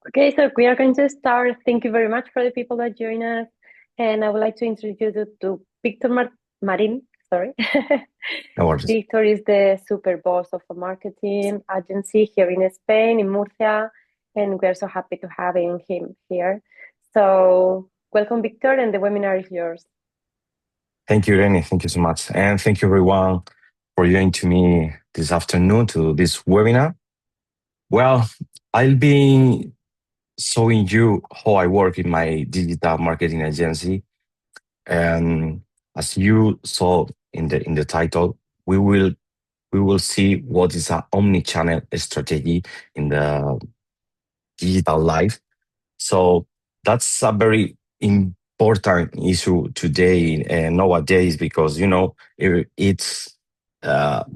Okay, so we are going to start. Thank you very much for the people that join us. And I would like to introduce you to Víctor Marín. Sorry. No worries. Víctor is the super boss of a marketing agency here in Spain, in Murcia, and we're so happy to have him here. So welcome, Víctor, and the webinar is yours. Thank you, Irene. Thank you so much. And thank you, everyone, for joining to me this afternoon to this webinar. Well, I'll be showing you how I work in my digital marketing agency. And as you saw in the title, we will see what is an omni-channel strategy in the digital life. So that's a very important issue today and nowadays because it's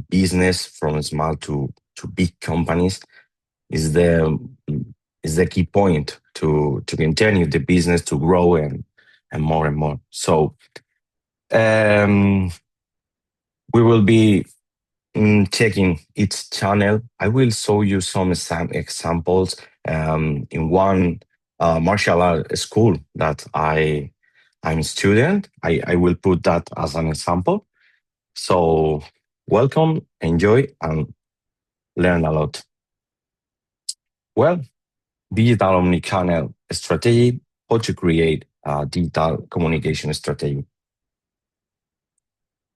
business from small to big companies is the is the key point to continue the business to grow and more and more. So um, we will be checking each channel. I will show you some examples in one martial art school that I'm a student. I will put that as an example. So welcome, enjoy, and learn a lot. Well, digital omnichannel strategy, how to create a digital communication strategy.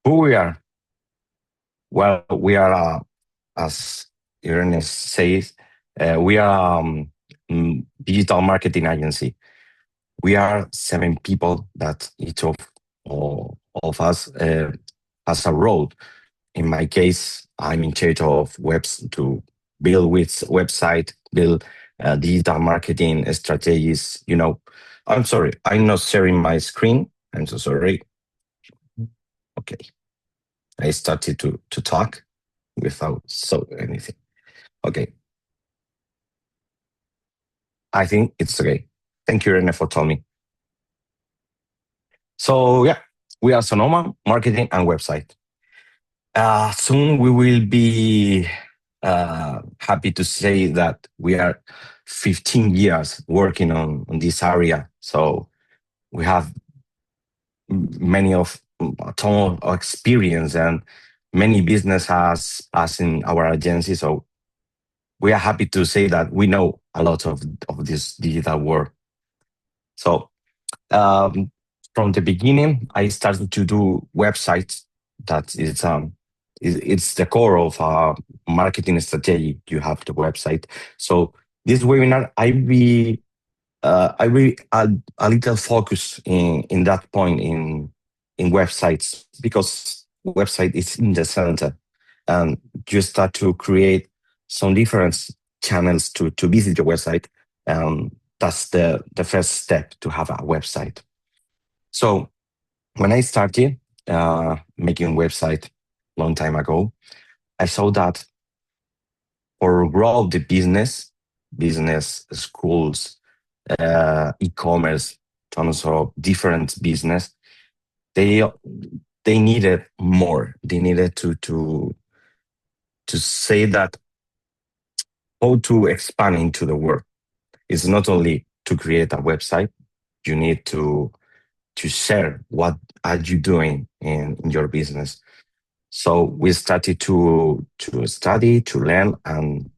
Who we are? Well, we are, as Irene says, we are digital marketing agency. We are 7 people that each of us has a role. In my case, I'm in charge of webs to build with website, build digital marketing strategies. I'm sorry, I'm not sharing my screen. I'm so sorry. Okay, I started to talk without so anything. Okay, I think it's okay. Thank you, Rene, for telling me. So yeah, we are Sonoma Marketing and Website. Soon we will be happy to say that we are 15 years working on this area. So we have many of a ton of experience and many business has us in our agency. So we are happy to say that we know a lot of this digital world. So um, from the beginning, I started to do websites. That is it's the core of marketing strategy. You have the website. So this webinar, I be a little focus in that point in websites because website is in the center, and you start to create some different channels to visit your website. That's the first step to have a website. So when I started making website long time ago, I saw that for grow the business schools, e-commerce, tons of different business, they they needed more. They needed to say that how to expand into the world. It's not only to create a website. You need to share what are you doing in your business. So we started to study, to learn, and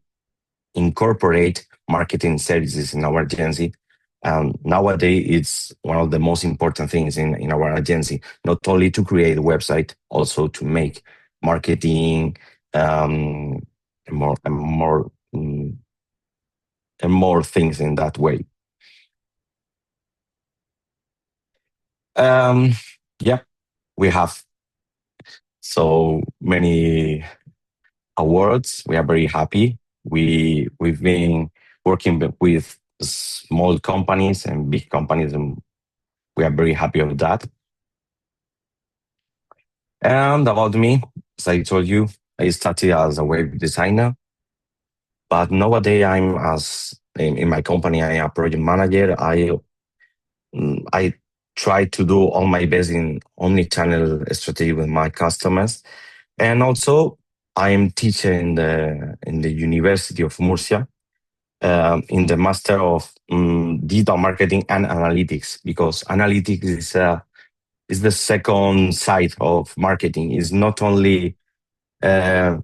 incorporate marketing services in our agency. And nowadays, it's one of the most important things in our agency, not only to create a website, also to make marketing um, more and more and more things in that way. Um, yeah, we have so many awards. We are very happy. We've been working with small companies and big companies, and we are very happy of that. And about me, as I told you, I started as a web designer, but nowadays I'm as in my company, I am a project manager. I try to do all my best in omni-channel strategy with my customers, and also I am teacher in the University of Murcia. in the master of digital marketing and analytics, because analytics is the second side of marketing. It's not only uh,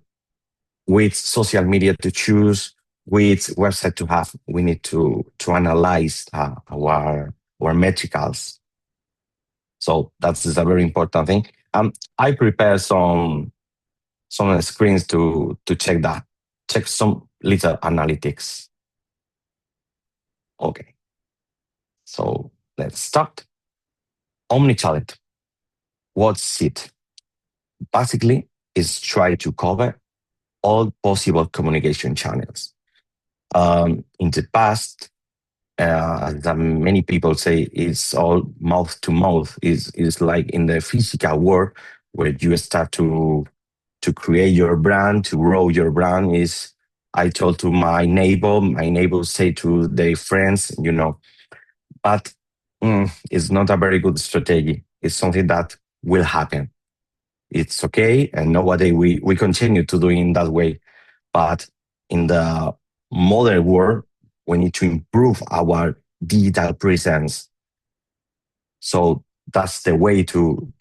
which social media to choose, which website to have. We need to analyze our metricals. So that's a very important thing. I prepare some screens to check that, check some little analytics. Okay, so let's start. Omnichannel. What's it? Basically, is try to cover all possible communication channels. In the past, as many people say, it's all mouth to mouth. Is like in the physical world where you start to create your brand, to grow your brand. Is I told to my neighbor say to their friends, but it's not a very good strategy. It's something that will happen. It's okay, and nowadays we continue to do in that way. But in the modern world, we need to improve our digital presence. So that's the way to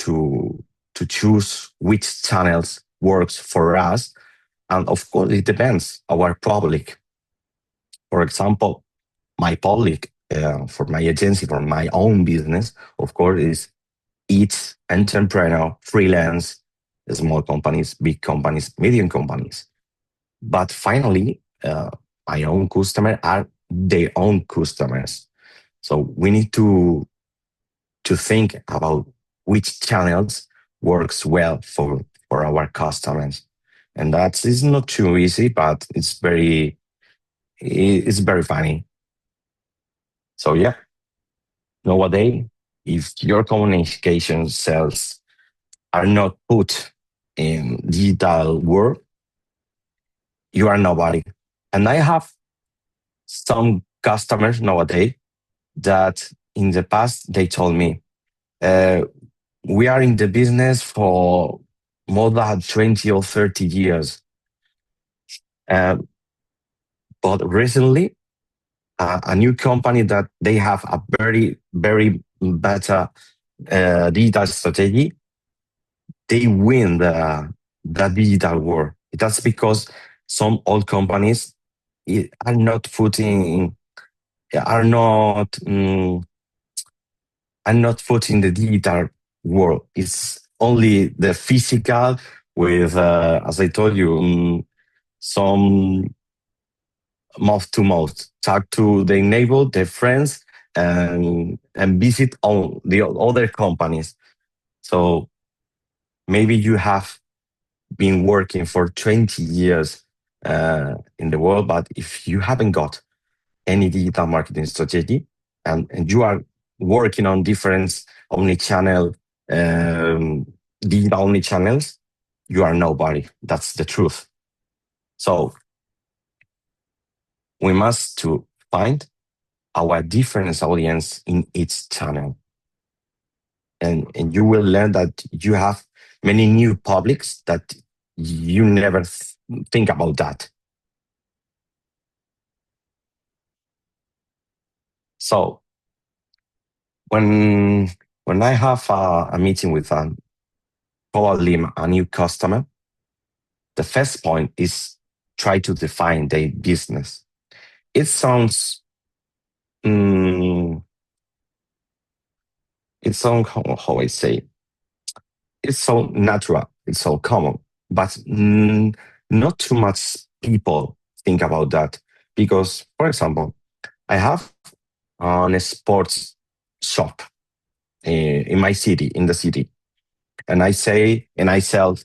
choose which channels works for us. And of course, it depends our public. For example, my public for my agency, for my own business, of course, is each entrepreneur, freelance, small companies, big companies, medium companies. But finally, my own customer are their own customers. So we need to think about which channels works well for our customers. And that is not too easy, but it's very funny. So yeah, nowadays, if your communication sales are not put in digital world, you are nobody. And I have some customers nowadays that in the past they told me, uh, we are in the business for more than 20 or 30 years. Uh, but recently, a new company that they have a very, very better digital strategy, they win the digital war. That's because some old companies are not putting are not are not putting the digital world. It's only the physical with, as I told you, some mouth to mouth, talk to the neighbor, their friends, and visit all the other companies. So maybe you have been working for 20 years in the world, but if you haven't got any digital marketing strategy and you are working on different omnichannel, um, digital omnichannels, you are nobody. That's the truth. So we must to find our different audience in each channel. And you will learn that you have many new publics that you never think about that. So when I have a meeting with probably a new customer, the first point is try to define their business. It sounds it's so how I say, it's so natural, it's so common, but not too much people think about that. Because, for example, I have a sports shop in my city, in the city, and I sell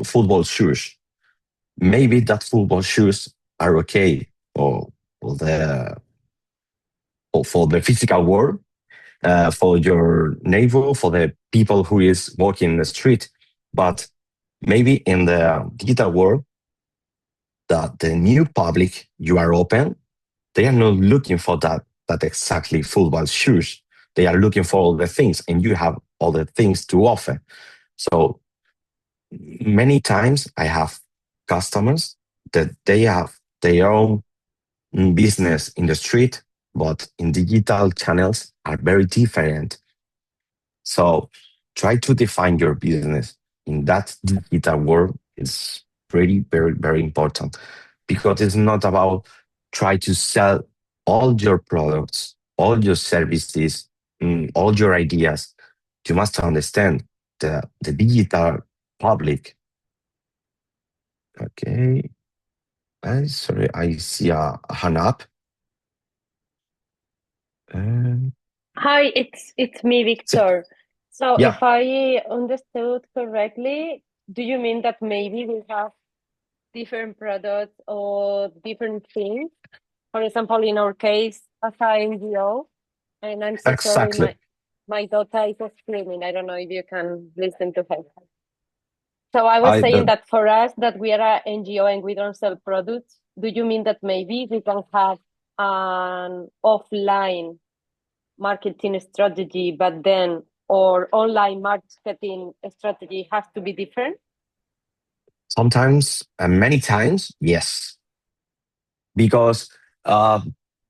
football shoes. Maybe that football shoes are okay for the for the physical world, for your neighbor, for the people who is walking in the street. But maybe in the digital world, that the new public you are open, they are not looking for that exactly football shoes. They are looking for all the things, and you have all the things to offer. So many times I have customers that they have their own business in the street, but in digital channels are very different. So try to define your business in that digital world is pretty, very, very important because it's not about try to sell all your products, all your services, all your ideas. You must understand the digital public. Okay. Sorry, I see a hand up. Um, Hi, it's me, so- Victor. So if yeah, I understood correctly, do you mean that maybe we have different products or different things? For example, in our case, as an NGO, and I'm so sorry, exactly. my daughter is screaming. I don't know if you can listen to her. So I was I saying the, that for us, that we are an NGO and we don't sell products. Do you mean that maybe we can have an offline marketing strategy, but then our online marketing strategy has to be different? sometimes and many times, yes, because uh,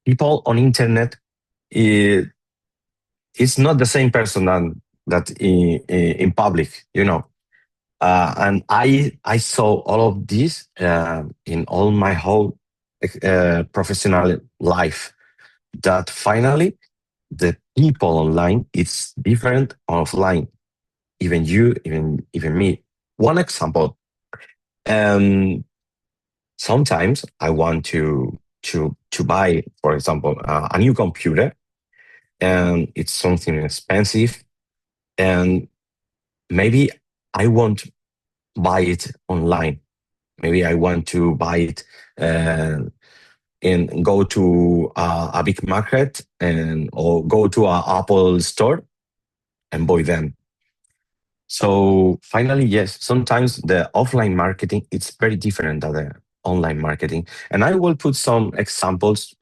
people on internet is it's not the same person that in public, you know. And I saw all of this in all my whole professional life. That finally the people online it's different offline. Even you, even me. One example. Um, Sometimes I want to buy, for example, a new computer, and it's something expensive, and maybe I won't buy it online. Maybe I want to buy it uh, and go to a big market and or go to a Apple store and buy them. So finally, yes, sometimes the offline marketing it's very different than the online marketing, and I will put some examples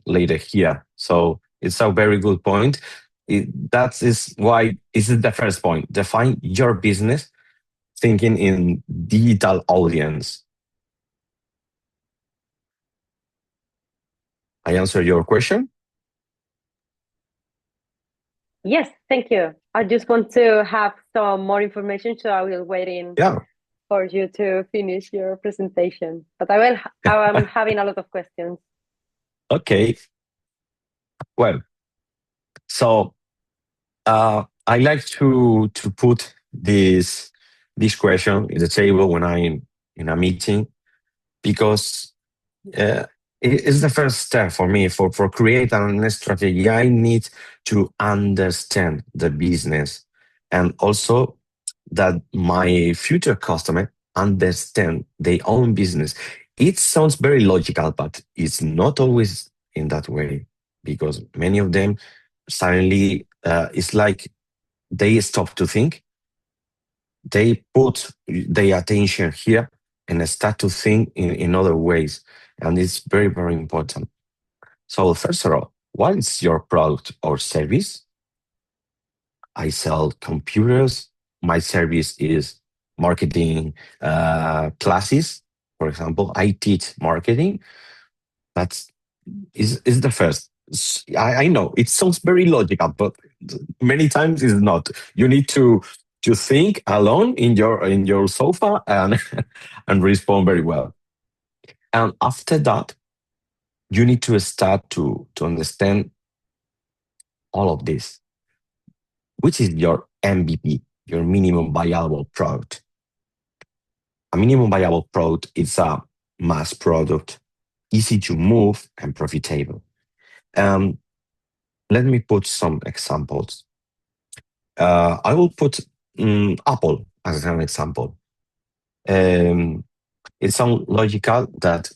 later here. So it's a very good point. That is why this is the first point. Define your business thinking in digital audience. I answer your question. Yes, thank you. I just want to have some more information, so I will wait in Yeah. for you to finish your presentation. But I'm having a lot of questions. Okay. Well, so I like to put this question in the table when I'm in a meeting because uh, it's the first step for me for creating a strategy. I need to understand the business and also that my future customer understand their own business. It sounds very logical, but it's not always in that way because many of them suddenly it's like they stop to think, they put their attention here and start to think in other ways. And it's very, very important. So, first of all, what is your product or service? I sell computers. My service is marketing classes. For example, I teach marketing. That's is the first. I know it sounds very logical, but many times it's not. You need to think alone in your sofa and and respond very well. And after that, you need to start to understand all of this, which is your MVP, your minimum viable product. A minimum viable product is a mass product, easy to move and profitable. Um, Let me put some examples. I will put Apple as an example. Um, it sounds logical that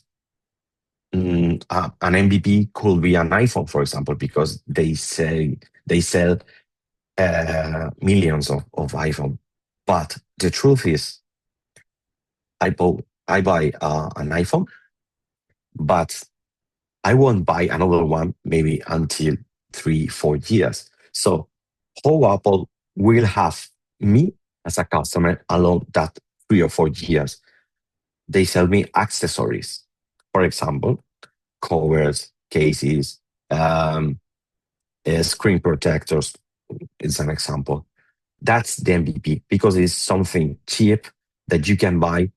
an MVP could be an iPhone, for example, because they sell millions of iPhone. But the truth is, I buy an iPhone, but I won't buy another one maybe until 3, 4 years. So how Apple will have me as a customer along that 3 or 4 years. They sell me accessories. For example, covers, cases, um, screen protectors. It's an example. That's the MVP because it's something cheap that you can buy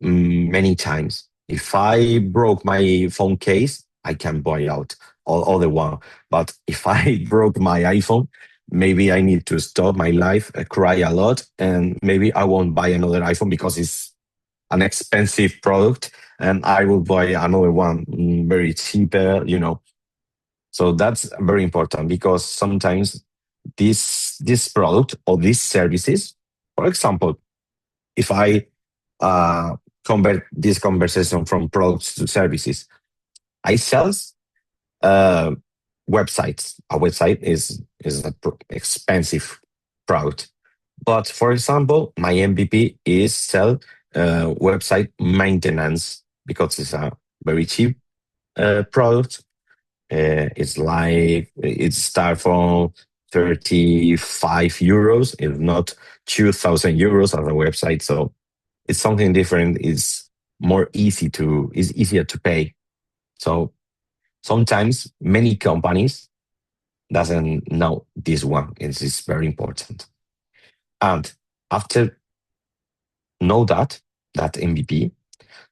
many times. If I broke my phone case, I can buy out all other one. But if I broke my iPhone, maybe I need to stop my life, cry a lot, and maybe I won't buy another iPhone because it's an expensive product, and I will buy another one very cheaper. So that's very important because sometimes this product or these services, for example, if I uh, convert this conversation from products to services. I sell uh, websites. A website is an expensive product, but for example, my MVP is sell website maintenance because it's a very cheap product. It's start from 35 euros, if not 2,000 euros on a website. So it's something different. It's easier to pay. So sometimes many companies doesn't know this one. It's very important. And after know that MVP,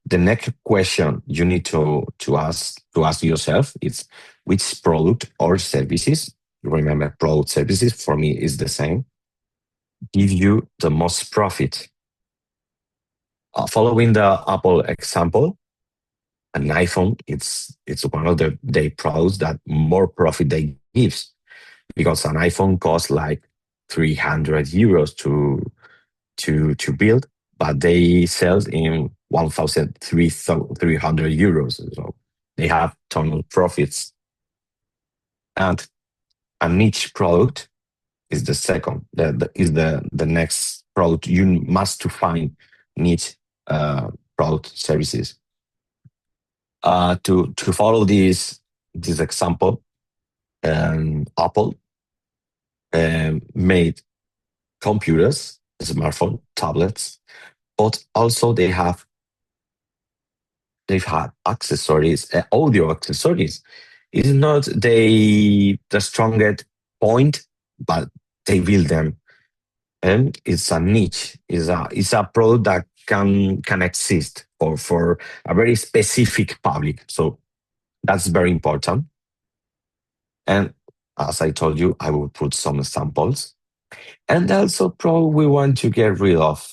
the next question you need to ask yourself is which product or services, remember product services for me is the same, give you the most profit. Following the Apple example, an iPhone, it's one of the products that more profit they gives because an iPhone costs like 300 euros to build, but they sell in 1,300 euros. So they have ton of profits. And a niche product is the second, is the next product you must to find niche product services. To follow this example, Apple made computers, smartphone, tablets, but also they've had accessories, audio accessories. It's not the strongest point, but they build them, and it's a niche. It's a product that can exist for a very specific public. So that's very important. And as I told you, I will put some examples. And also, probably we want to get rid of.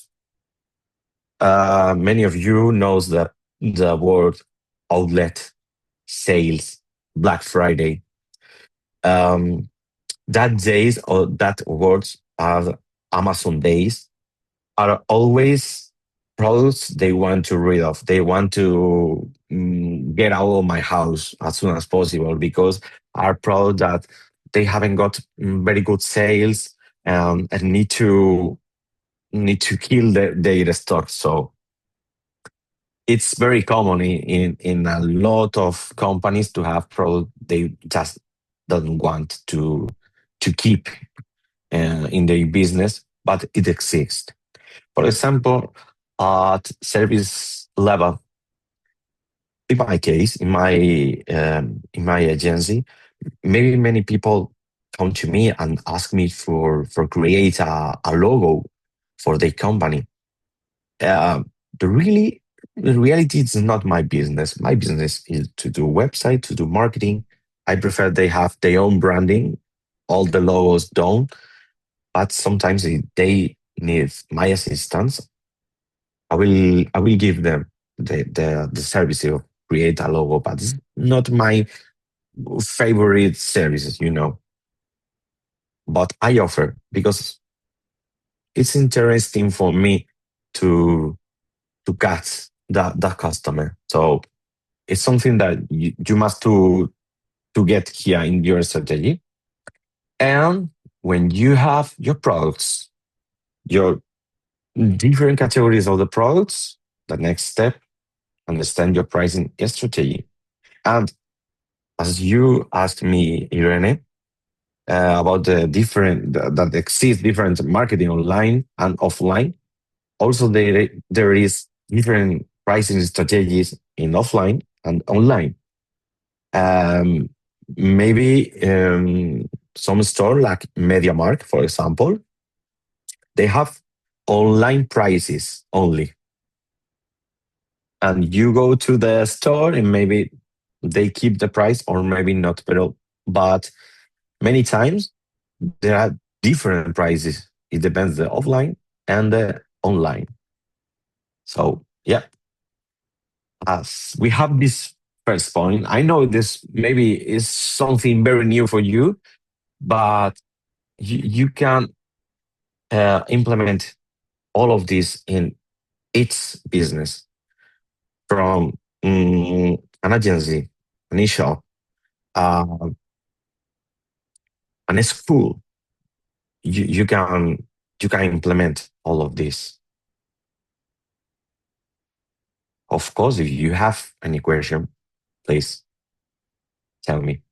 Many of you knows the word outlet sales, Black Friday. Um, that days or that words are Amazon days are always products they want to rid of. They want to get out of my house as soon as possible because are products that they haven't got very good sales and need to kill their stock. So it's very common in a lot of companies to have product they just don't want to keep in their business, but it exists. For example, at service level, in my case, in my agency, maybe many people come to me and ask me for create a logo for their company. Uh, the reality is not my business. My business is to do website, to do marketing. I prefer they have their own branding, all the logos done, but sometimes if they need my assistance, I will give them the service of create a logo, but it's not my favorite services. But I offer because it's interesting for me to catch that customer. So it's something that you must to get here in your strategy. And when you have your products, your different categories of the products, the next step, understand your pricing strategy. And as you asked me, Irene, about the different that exists different marketing online and offline. Also, there is different pricing strategies in offline and online. Um, Maybe some store like MediaMarkt, for example, they have online prices only, and you go to the store and maybe they keep the price or maybe not, but many times there are different prices. It depends the offline and the online. So yeah, as we have this first point, I know this maybe is something very new for you, but you can implement all of this in its business from an agency, an e-shop, uh, an school. You can implement all of this. Of course, if you have any question, please tell me.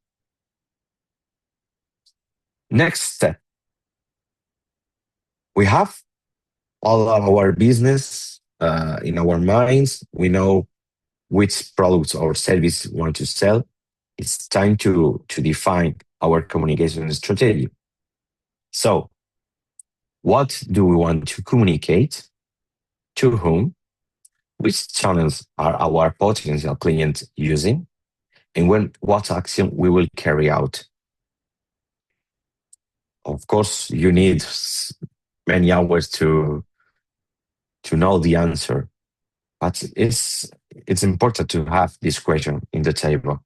Next step, we have all of our business in our minds. We know which products or service we want to sell. It's time to define our communication strategy. So, what do we want to communicate? To whom? Which channels are our potential clients using? And what action we will carry out? Of course, you need many hours to know the answer, but it's important to have this question in the table.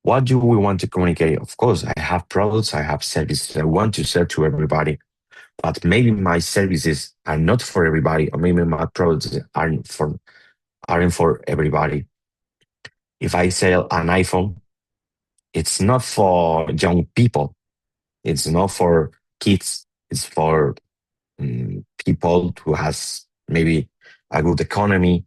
What do we want to communicate? Of course, I have products, I have services I want to sell to everybody, but maybe my services are not for everybody, or maybe my products aren't for everybody. If I sell an iPhone, it's not for young people. It's not for kids. It's for people who has maybe a good economy.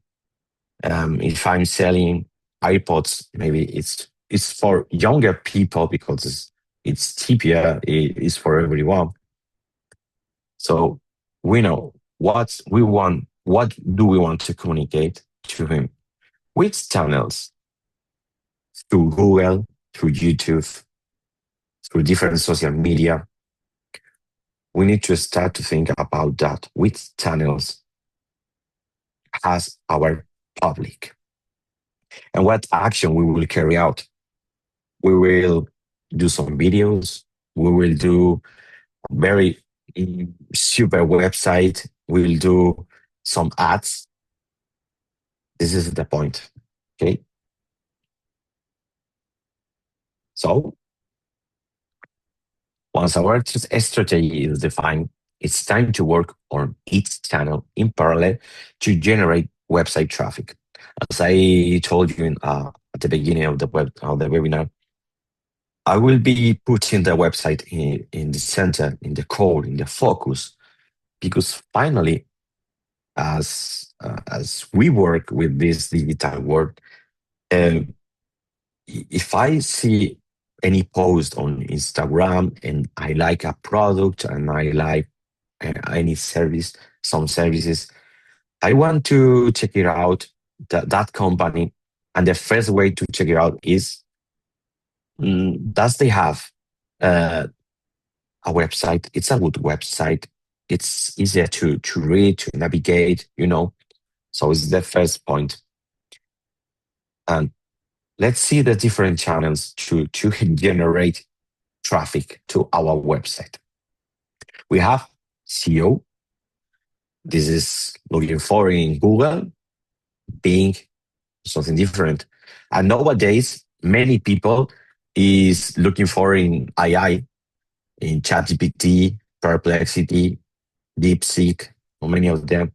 If I'm selling iPods, maybe it's for younger people because it's cheaper. It's for everyone. So we know what we want. What do we want to communicate to him? Which channels? Through Google, through YouTube, through different social media. We need to start to think about that. Which channels has our public? And what action we will carry out? We will do some videos. We will do a very super website. We will do some ads. This is the point. Okay. So once our strategy is defined, it's time to work on each channel in parallel to generate website traffic. As I told you at the beginning of the webinar, I will be putting the website in the center, in the core, in the focus, because finally, as we work with this digital world, uh, if I see any post on Instagram and I like a product and I like any service, some services, I want to check it out, that company. And the first way to check it out is, does they have uh, a website? It's a good website. It's easier to read, to navigate. So it's the first point. And let's see the different channels to generate traffic to our website. We have SEO. This is looking for in Google, Bing, something different. And nowadays, many people is looking for in AI, in ChatGPT, Perplexity, DeepSeek, or many of them.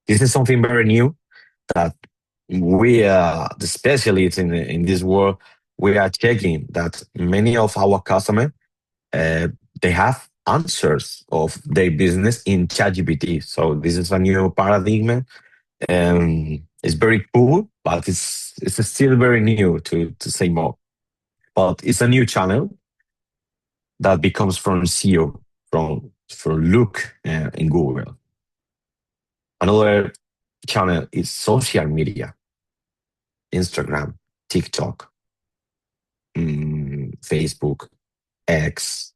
This is something very new that we, the specialists in this world, we are checking that many of our customers, uh, they have answers of their business in ChatGPT. So this is a new paradigm. It's very cool, but it's still very new to say more. But it's a new channel that becomes from SEO, from look in Google. Another channel is social media, Instagram, TikTok. Facebook, X,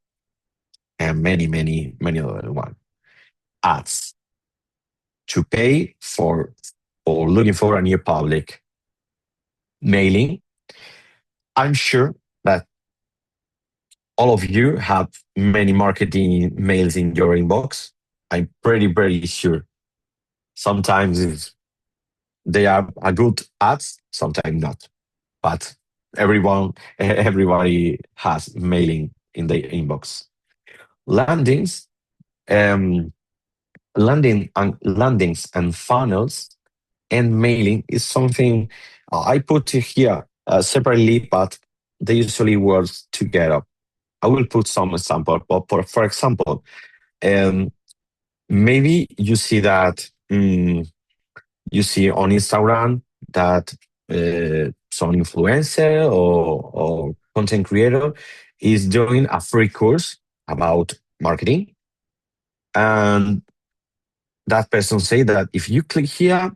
and many other one. Ads to pay for looking for a new public. Mailing. I'm sure that all of you have many marketing mails in your inbox. I'm pretty sure. Sometimes they are a good ads, sometimes not. But everybody has mailing in their inbox. Landings, um, landings and funnels and mailing is something I put here separately, but they usually work together. I will put some example. But for example, um, maybe you see that you see on Instagram that some influencer or content creator is doing a free course about marketing, and that person say that if you click here,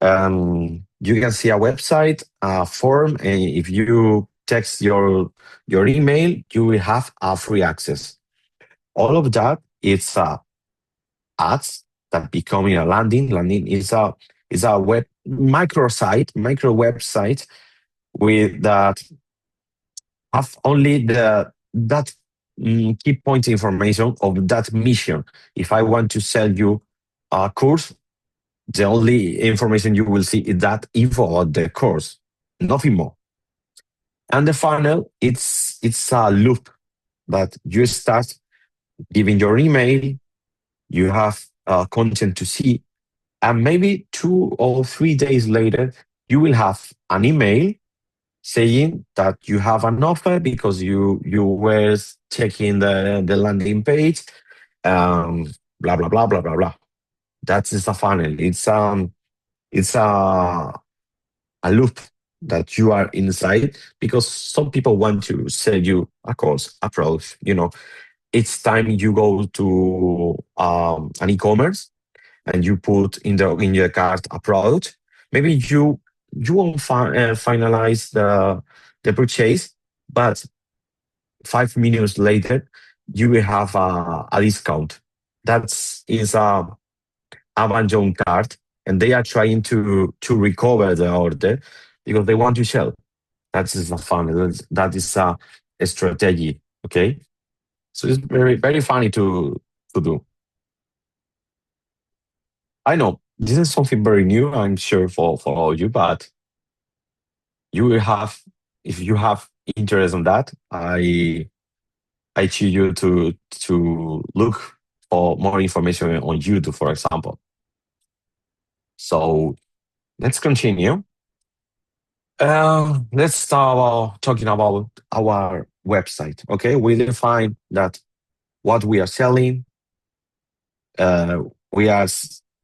you can see a website, a form, and if you text your email, you will have a free access. All of that, it's ads that becoming a landing. Landing is a web micro website with that have only the that key point information of that mission. If I want to sell you a course, the only information you will see is that info about the course, nothing more. And the funnel, it's a loop that you start giving your email, you have content to see, and maybe 2 or 3 days later, you will have an email saying that you have an offer because you were checking the landing page, um, blah blah blah blah blah blah. That is a funnel. It's a loop that you are inside because some people want to sell you a course, a product. Each time you go to an e-commerce and you put in your cart a product, maybe you won't finalize the purchase, but 5 minutes later you will have a discount. That is a abandoned cart, and they are trying to recover the order because they want to sell. That is a fun. That is a strategy. Okay, so it's very funny to do. I know this is something very new, I'm sure, for all of you, but you will have, if you have interest in that, I choose you to look for more information on YouTube, for example. So let's continue. Let's start about talking about our website. Okay, we define that what we are selling. Uh, we are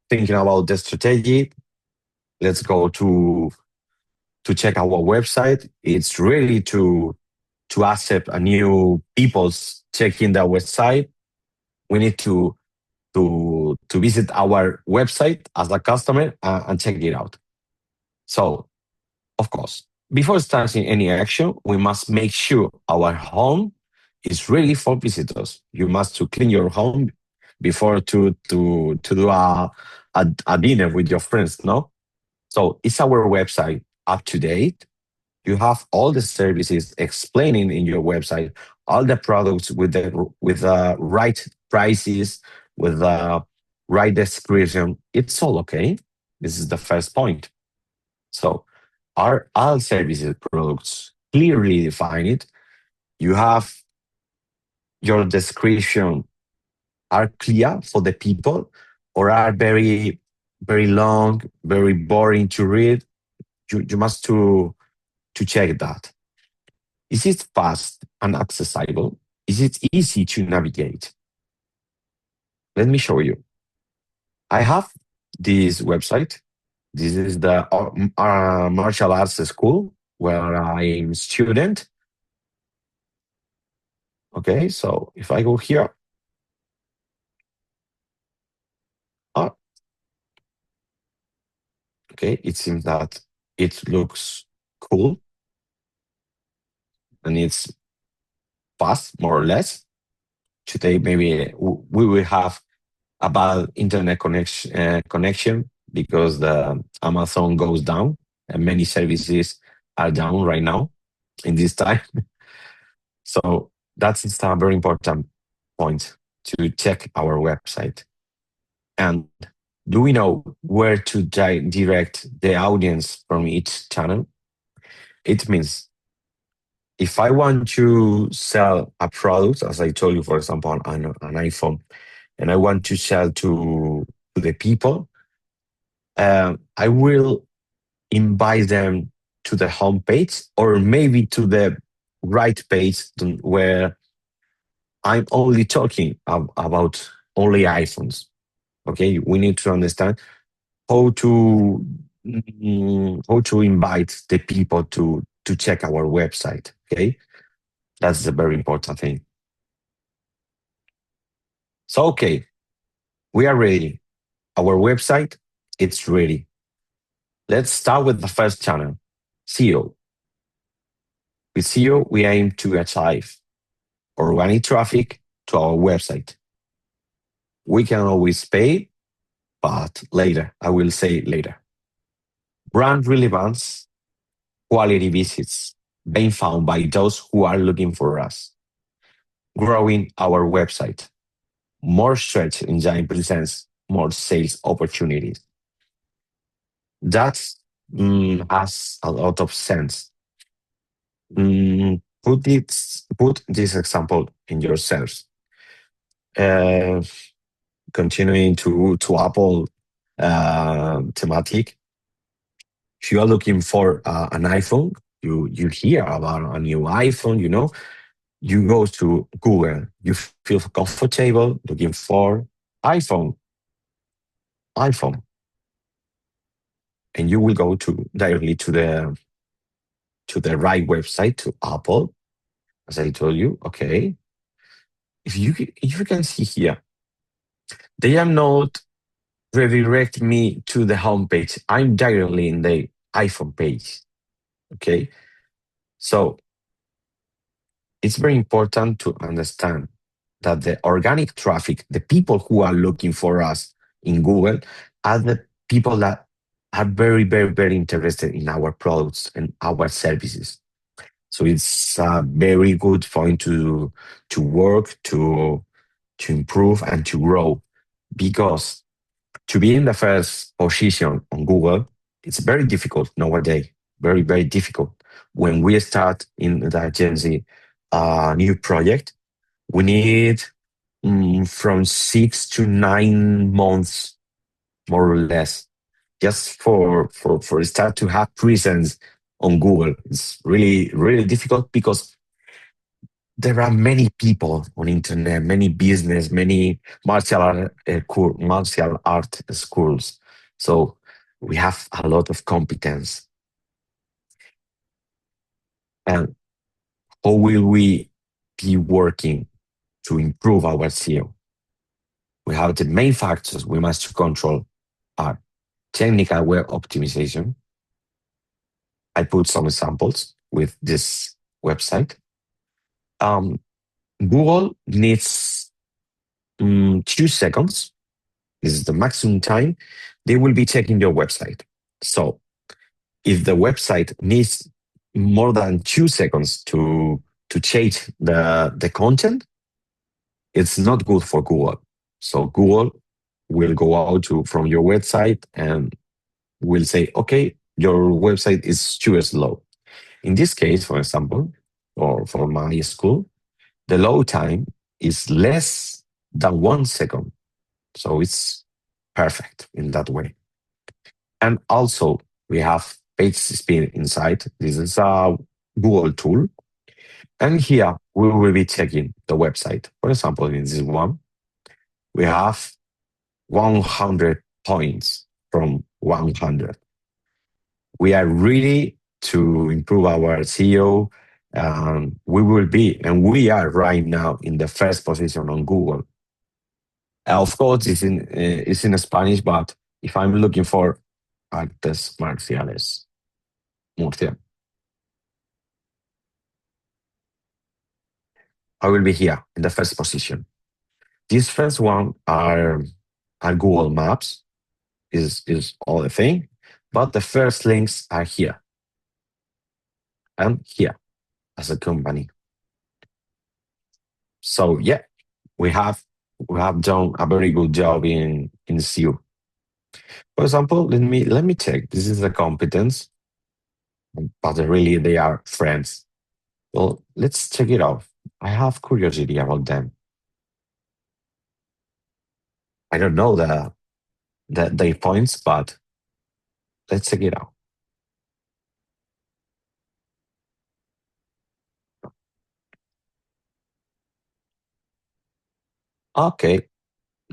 thinking about the strategy. Let's go to check our website. It's really to accept a new people's checking the website. We need to visit our website as a customer and check it out. So, of course, before starting any action, we must make sure our home is ready for visitors. You must to clean your home before to do a dinner with your friends. No, so is our website up to date? You have all the services explaining in your website, all the products with the right prices, with the right description. It's all okay. This is the first point. So are all services products clearly defined? You have your description are clear for the people or are very long, very boring to read? You must to check that. Is it fast and accessible? Is it easy to navigate? Let me show you. I have this website. This is the martial arts school where I'm student. Okay, so if I go here, oh, okay, it seems that it looks cool. and it's fast, more or less. Today, maybe we will have a bad internet connection because the Amazon goes down and many services are down right now in this time. So that's a very important point to check our website. And do we know where to direct the audience from each channel? It means if I want to sell a product, as I told you, for example, an iPhone, and I want to sell to the people, I will invite them to the homepage or maybe to the right page where I'm only talking about only iPhones. Okay, we need to understand how to how to invite the people to check our website. Okay, that's a very important thing. So okay, we are ready. Our website, it's ready. Let's start with the first channel, SEO. With SEO, we aim to achieve organic traffic to our website. We can always pay, but later, I will say later. Brand relevance, quality visits, being found by those who are looking for us. Growing our website. More search engine presents more sales opportunities. That has a lot of sense. Put this example in yourselves. Uh, Continuing to Apple thematic, if you are looking for an iPhone, you hear about a new iPhone, you go to Google, you feel comfortable looking for iPhone, iPhone, and you will go to directly to the right website, to Apple, as I told you. Okay, if you can see here, they are not redirect me to the homepage. I'm directly in the iPhone page. Okay, so it's very important to understand that the organic traffic, the people who are looking for us in Google, are the people that are very, very, very interested in our products and our services. So it's a very good point to work, to improve and to grow, because to be in the first position on Google, it's very difficult nowadays. Very, very difficult. When we start in the agency a new project, we need from 6 to 9 months, more or less, just for start to have presence on Google. It's really, really difficult because there are many people on internet, many business, many martial art schools. So we have a lot of competence. And how will we be working to improve our SEO? We have the main factors we must control are technical web optimization. I put some examples with this website. Google needs 2 seconds. This is the maximum time they will be checking your website. So if the website needs more than 2 seconds to change the content, it's not good for Google. So Google will go out from your website and will say, okay, your website is too slow. In this case, for example, or for my school, the load time is less than 1 second. So it's perfect in that way. And also, we have page speed inside. This is a Google tool. And here we will be checking the website. For example, in this one, we have 100 points from 100. We are ready to improve our SEO. We will be, and we are right now in the first position on Google. Of course, it's in Spanish, but if I'm looking for artes marciales, Murcia. I will be here in the first position. These first one are Google Maps, is all the thing, but the first links are here and here as a company. So yeah, we have we have done a very good job in SEO. For example, let me check. This is a competence, but really they are friends. Well, let's check it out. I have curiosity about them. I don't know the points, but let's check it out. Okay,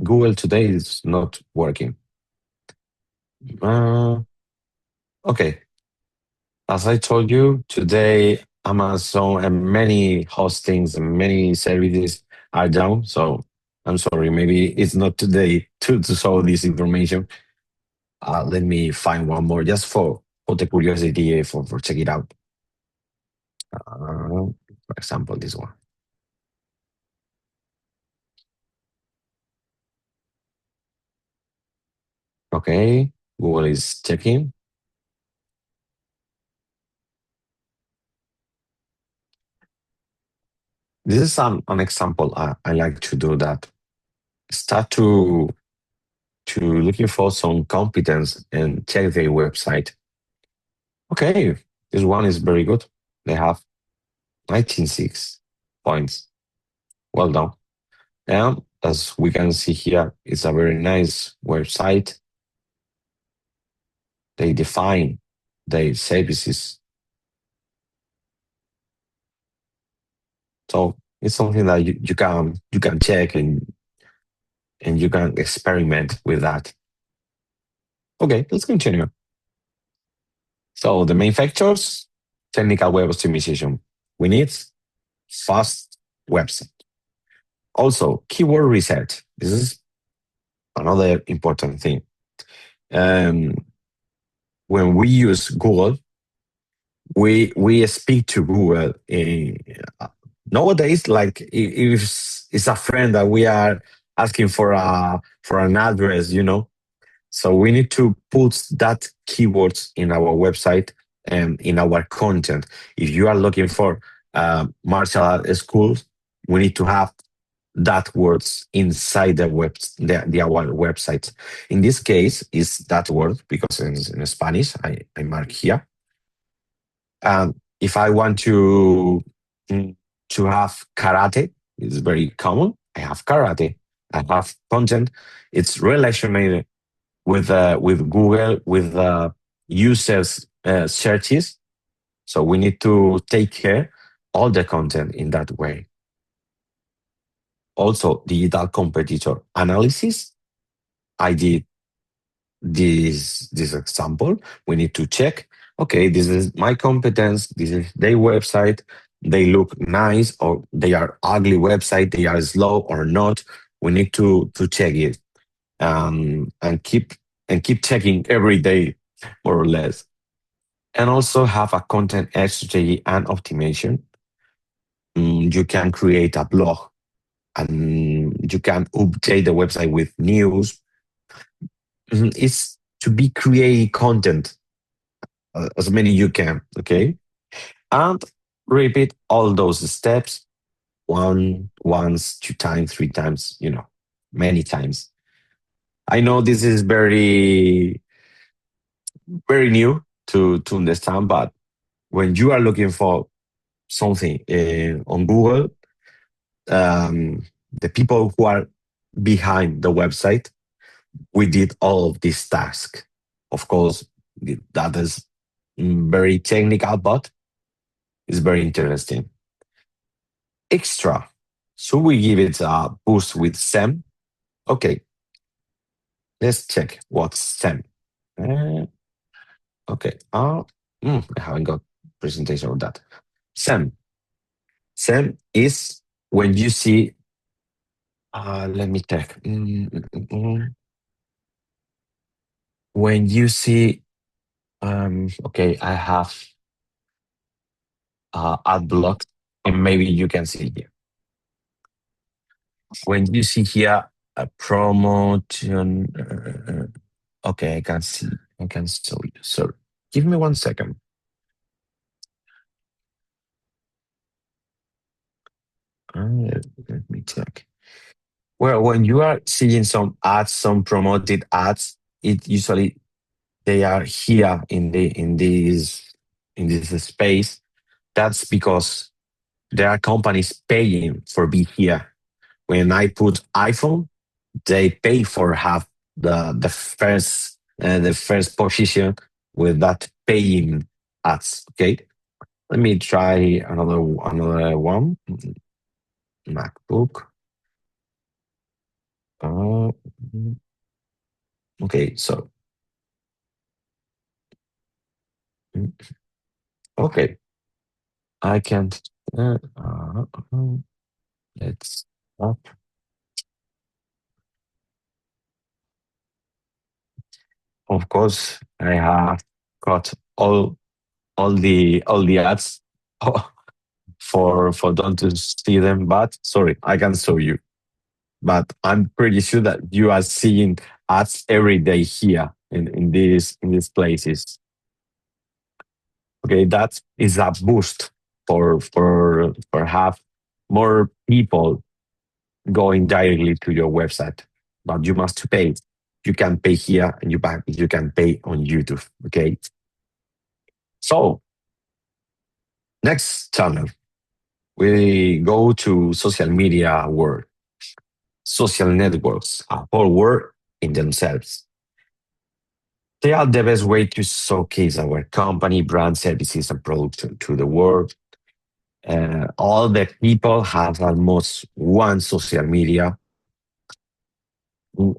Google today is not working. Uh, okay, as I told you, today Amazon and many hostings and many services are down. So I'm sorry, maybe it's not today to show this information. Let me find one more just for the curiosity for check it out. For example, this one. Okay, Google is checking. This is an example I like to do that. Start to looking for some competence and check their website. Okay, this one is very good. They have 96 points. Well done. And as we can see here, it's a very nice website. They define their services. So it's something that you can check and you can experiment with that. Okay, let's continue. So the main factors, technical web optimization. We need fast website. Also, keyword research. This is another important thing. Um, when we use Google, we speak to Google. Nowadays, like if it's a friend that we are asking for an address, so we need to put that keywords in our website and in our content. If you are looking for martial art schools, we need to have that words inside the our website. In this case, is that word because in Spanish I mark here. If I want mm, to have karate, it's very common. I have karate. I have content. It's related with Google, with users searches. So we need to take care all the content in that way. Also, digital competitor analysis. I did this example. We need to check. Okay, this is my competence. This is their website. They look nice or they are ugly website. They are slow or not. We need to check it and keep checking every day, more or less. And also have a content strategy and optimization. You can create a blog and you can update the website with news. It's to be create content as many you can, okay? And repeat all those steps once, two times, three times, many times. I know this is very, very new to understand, but when you are looking for something on Google, um, the people who are behind the website, we did all of this task. Of course, that is very technical, but it's very interesting. Extra. So we give it a boost with SEM. Okay, let's check what's SEM. Uh, okay. I haven't got presentation of that. SEM. SEM is when you see. Let me check. When you see. Okay, I have ad block, and maybe you can see here. When you see here a promotion, okay, I can see, I can show you. So give me 1 second. Let me check. Well, when you are seeing some ads, some promoted ads, it usually they are here in this space. That's because there are companies paying for be here. When I put iPhone, they pay for have the first position with that paying ads. Okay, let me try another one. MacBook. Uh, okay, so okay, I can't. Let's stop. Of course, I have got all the ads for them to see them. But sorry, I can show you. But I'm pretty sure that you are seeing ads every day here in these places. Okay, that is a boost for have more people going directly to your website. But you must pay. You can pay here and you can pay on YouTube. Okay. So next channel, we go to social media world. Social networks are whole world in themselves. They are the best way to showcase our company, brand, services, and products to the world. All the people have almost one social media.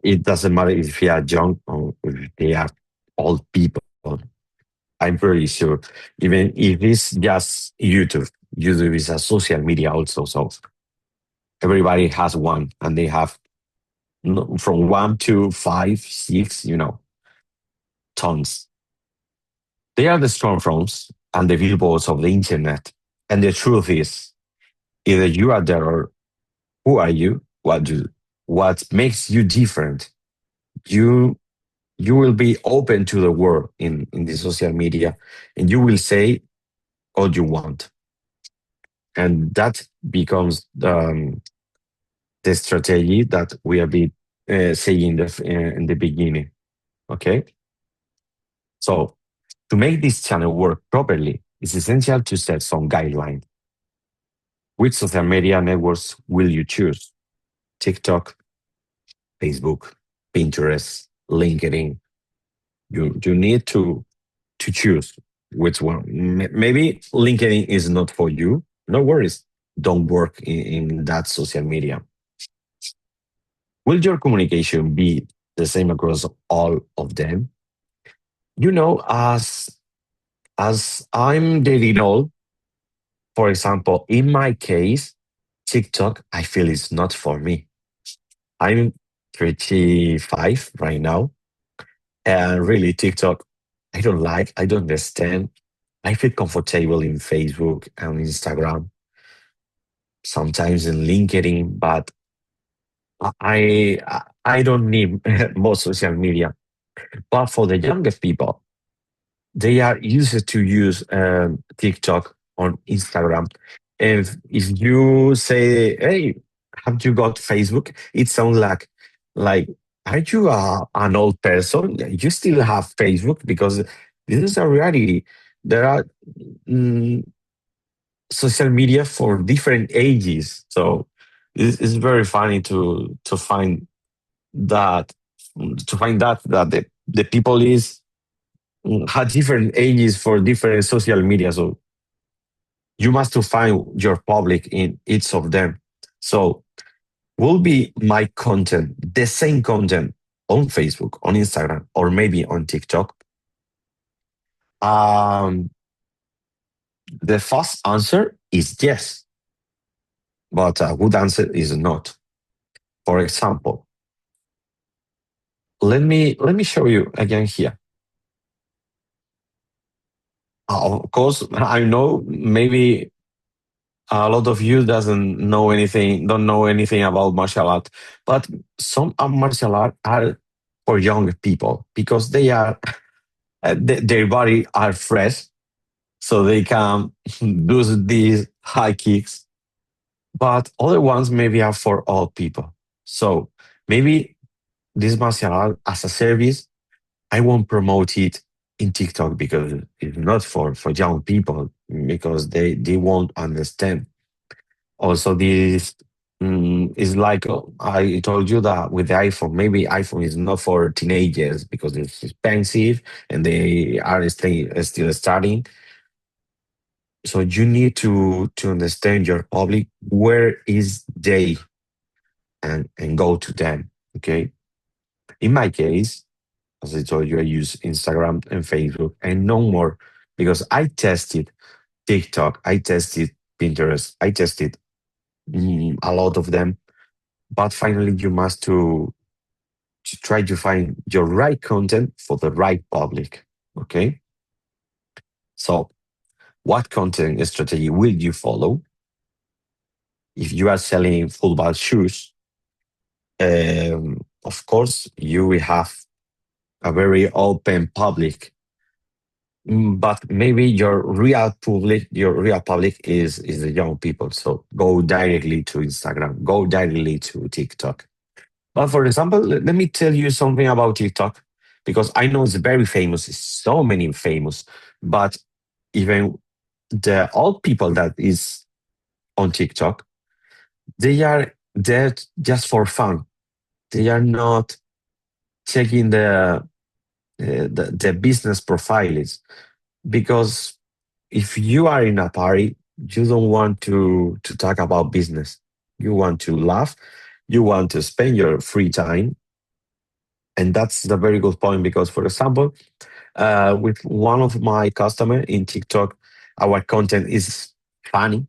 It doesn't matter if they are young or if they are old people. I'm pretty sure. Even if it's just YouTube, YouTube is a social media also. So everybody has one, and they have from one to five, six, tons. They are the smartphones and the billboards of the internet. And the truth is, either you are there or who are you? What makes you different? You you will be open to the world in the social media, and you will say all you want. And that becomes the strategy that we have been saying in the beginning. Okay. So to make this channel work properly, it's essential to set some guidelines. Which social media networks will you choose? TikTok, Facebook, Pinterest, LinkedIn. You need to choose which one. Maybe LinkedIn is not for you. No worries. Don't work in that social media. Will your communication be the same across all of them? As I'm getting old, for example, in my case, TikTok, I feel it's not for me. I'm 35 right now, and really, TikTok, I don't understand. I feel comfortable in Facebook and Instagram, sometimes in LinkedIn, but I don't need more social media. But for the younger people, they are used to use TikTok on Instagram. If you say, "Hey, have you got Facebook?" It sounds like are you an old person? You still have Facebook because this is a reality. There are mm, social media for different ages, so it's very funny that to find that the people have different ages for different social media. So you must to find your public in each of them. So will be my content the same content on Facebook, on Instagram, or maybe on TikTok? Um, the first answer is yes, but a good answer is not. For example, let me show you again here. Of course, I know maybe a lot of you doesn't know anything, don't know anything about martial art, but some martial art are for young people because they are their body are fresh, so they can do these high kicks. But other ones maybe are for old people. So maybe this martial art as a service, I won't promote it in TikTok because it's not for young people because they won't understand. Also, this is like I told you that with the iPhone, maybe iPhone is not for teenagers because it's expensive and they are still starting. So you need to understand your public, where is they, and go to them. Okay. In my case, as I told you, I use Instagram and Facebook and no more because I tested TikTok, I tested Pinterest, I tested a lot of them. But finally, you must to try to find your right content for the right public. Okay. So what content strategy will you follow? If you are selling football shoes, of course, you will have a very open public. But maybe your real public is the young people. So go directly to Instagram, go directly to TikTok. But for example, let me tell you something about TikTok because I know it's very famous. It's so many famous, but even the old people that is on TikTok, they are there just for fun. They are not checking the business profiles because if you are in a party, you don't want to talk about business. You want to laugh. You want to spend your free time, and that's a very good point because, for example, with one of my customer in TikTok, our content is funny.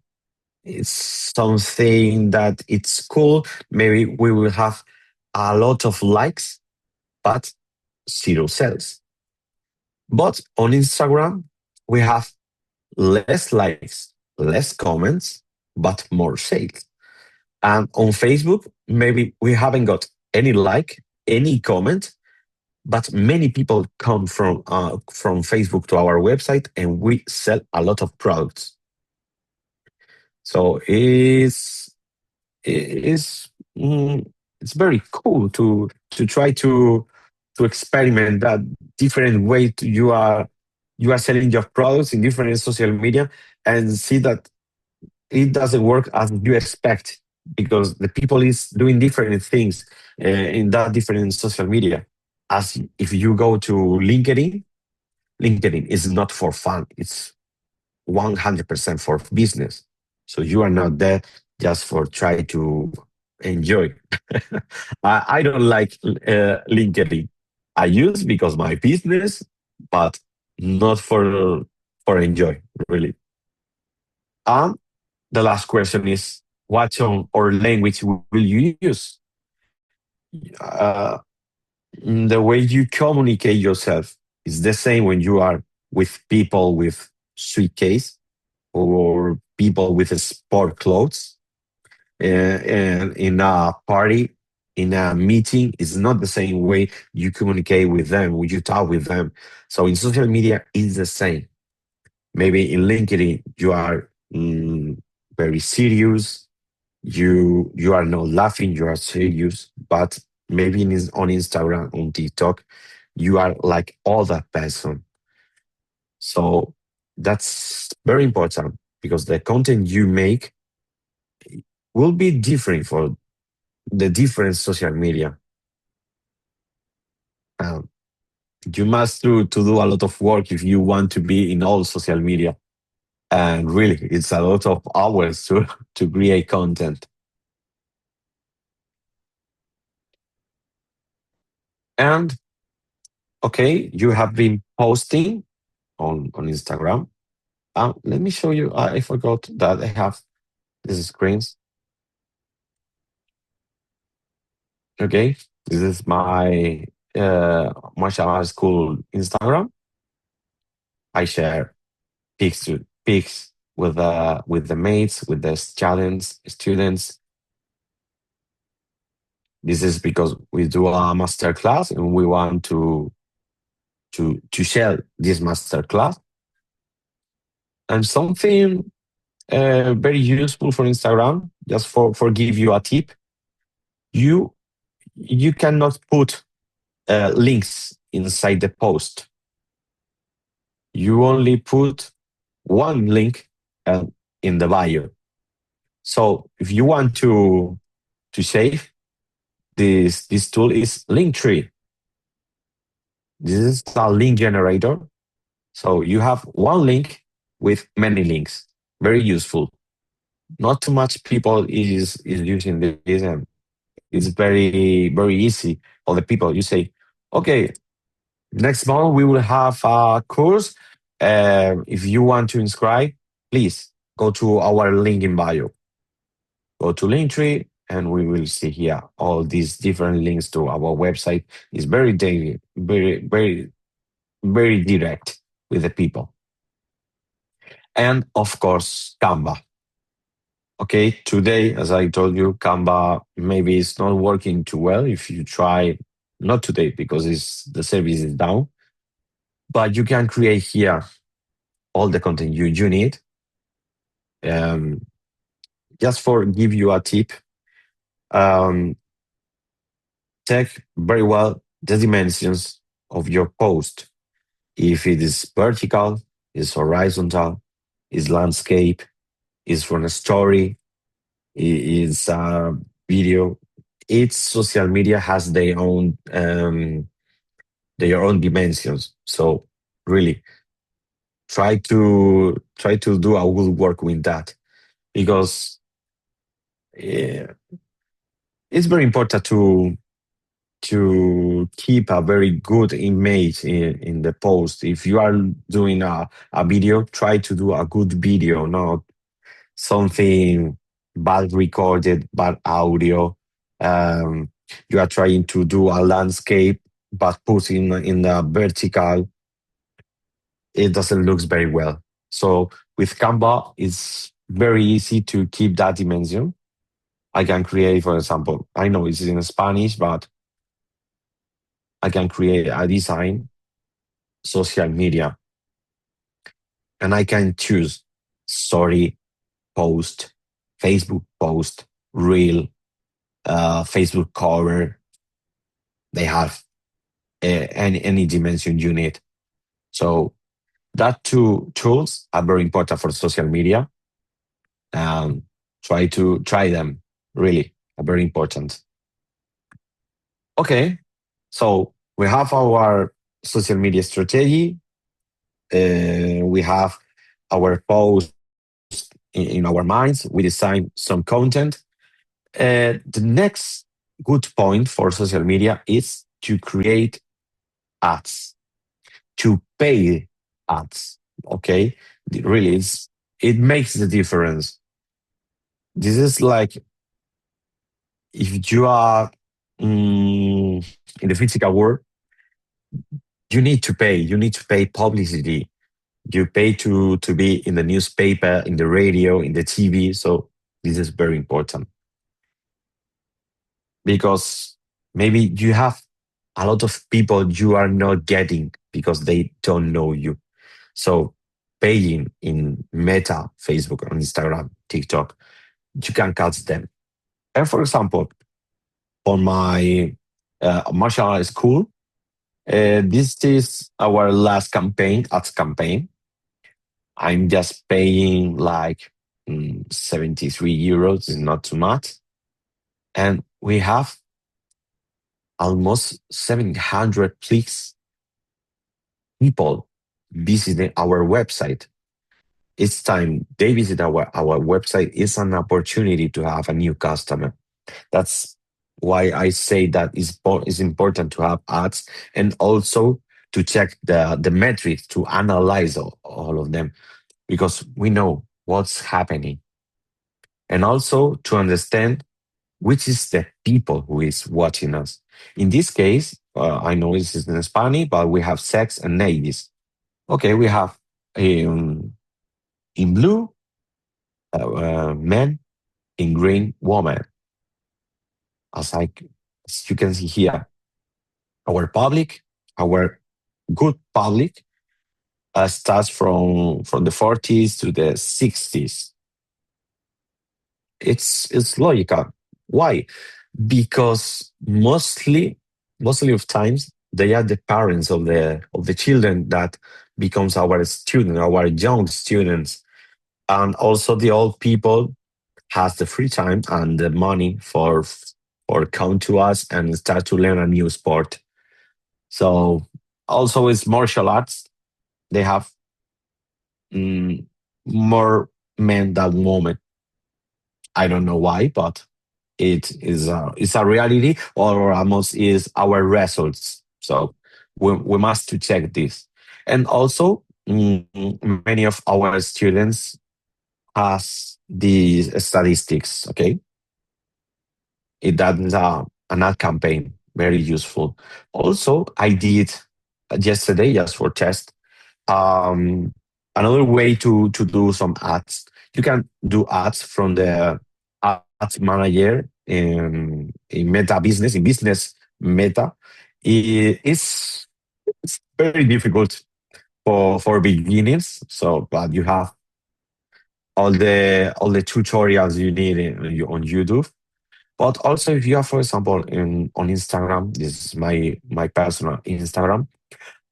It's something that it's cool. Maybe we will have a lot of likes, but zero sales. But on Instagram, we have less likes, less comments, but more sales. And on Facebook, maybe we haven't got any like, any comment, but many people come from Facebook to our website, and we sell a lot of products. So it's it's very cool to try to experiment that different way you are selling your products in different social media and see that it doesn't work as you expect because the people is doing different things in that different social media. As if you go to LinkedIn, LinkedIn is not for fun. It's 100% for business. So you are not there just for try to enjoy. I don't like LinkedIn. I use because my business, but not for enjoy really. And the last question is, what tone or language will you use? Uh, the way you communicate yourself is the same when you are with people with suitcase or people with sport clothes. And in a party, in a meeting, it's not the same way you communicate with them, when you talk with them. So in social media, it's the same. Maybe in LinkedIn, you are very serious. You are not laughing, you are serious. But maybe on Instagram, on TikTok, you are like all that person. So that's very important because the content you make will be different for the different social media. Um, you must to do a lot of work if you want to be in all social media. And really, it's a lot of hours to create content. And okay, you have been posting on Instagram. Let me show you. I forgot that I have these screens. Okay, this is my martial arts school Instagram. I share pics with the mates, with the students. This is because we do a master class and we want to share this master class. And something very useful for Instagram, just for give you a tip, you you cannot put links inside the post. You only put one link uh, in the bio. So if you want to save, this tool is Linktree. This is a link generator. So you have one link with many links. Very useful. Not too much people is using this, and it's very easy for the people. You say, okay, next month we will have a course. If you want to inscribe, please go to our link in bio. Go to Linktree, and we will see here all these different links to our website. It's very daily, very direct with the people. And of course, Canva. Okay, today, as I told you, Canva maybe it's not working too well if you try, not today because the service is down, but you can create here all the content you need. Um, just for give you a tip, um, check very well the dimensions of your post. If it is vertical, is horizontal, is landscape, is from a story, is a video. Each social media has their own dimensions. So really try to do a good work with that, because eh, it's very important to keep a very good image in the post. If you are doing a video, try to do a good video, not something bad recorded, bad audio. Um, you are trying to do a landscape, but put in the vertical, it doesn't look very well. So with Canva, it's very easy to keep that dimension. I can create, for example, I know it's in Spanish, but I can create a design, social media, and I can choose story, post, Facebook post, reel, Facebook cover. They have any dimension you need. So that two tools are very important for social media. Um, try them. Really, are very important. Okay, so we have our social media strategy. We have our post in our minds. We design some content. The next good point for social media is to create ads, to pay ads. Okay, really, it makes the difference. This is like if you are in the physical world, you need to pay. You need to pay publicity. You pay to be in the newspaper, in the radio, in the TV. So this is very important, because maybe you have a lot of people you are not getting because they don't know you. So paying in Meta, Facebook, or Instagram, TikTok, you can catch them. And for example, for my martial arts school, this is our last campaign, ads campaign. I'm just paying like 73 euros, is not too much. And we have almost 700 people visiting our website. Each time they visit our website is an opportunity to have a new customer. That's why I say that it's important to have ads, and also to check the metrics, to analyze all of them, because we know what's happening. And also to understand which is the people who is watching us. In this case, I know this is in Spanish, but we have sex and ladies. Okay, we have in blue, men in green woman. As I, as you can see here, our public, our good public, starts from the 40s to the 60s. It's logical. Why? Because mostly of times they are the parents of the children that becomes our student, our young students, and also the old people has the free time and the money for come to us and start to learn a new sport. So also with martial arts, they have mm, more men than women. I don't know why, but it's a reality or almost is our results. So we must to check this. And also, many of our students has these statistics. Okay, that is an ad campaign, very useful. Also, I did yesterday just for test. Um, Another way to do some ads. You can do ads from the ads manager in Meta Business, in Business Meta. It's very difficult for beginners. So, but you have all the tutorials you need on YouTube. But also, if you have, for example, on Instagram, this is my personal Instagram.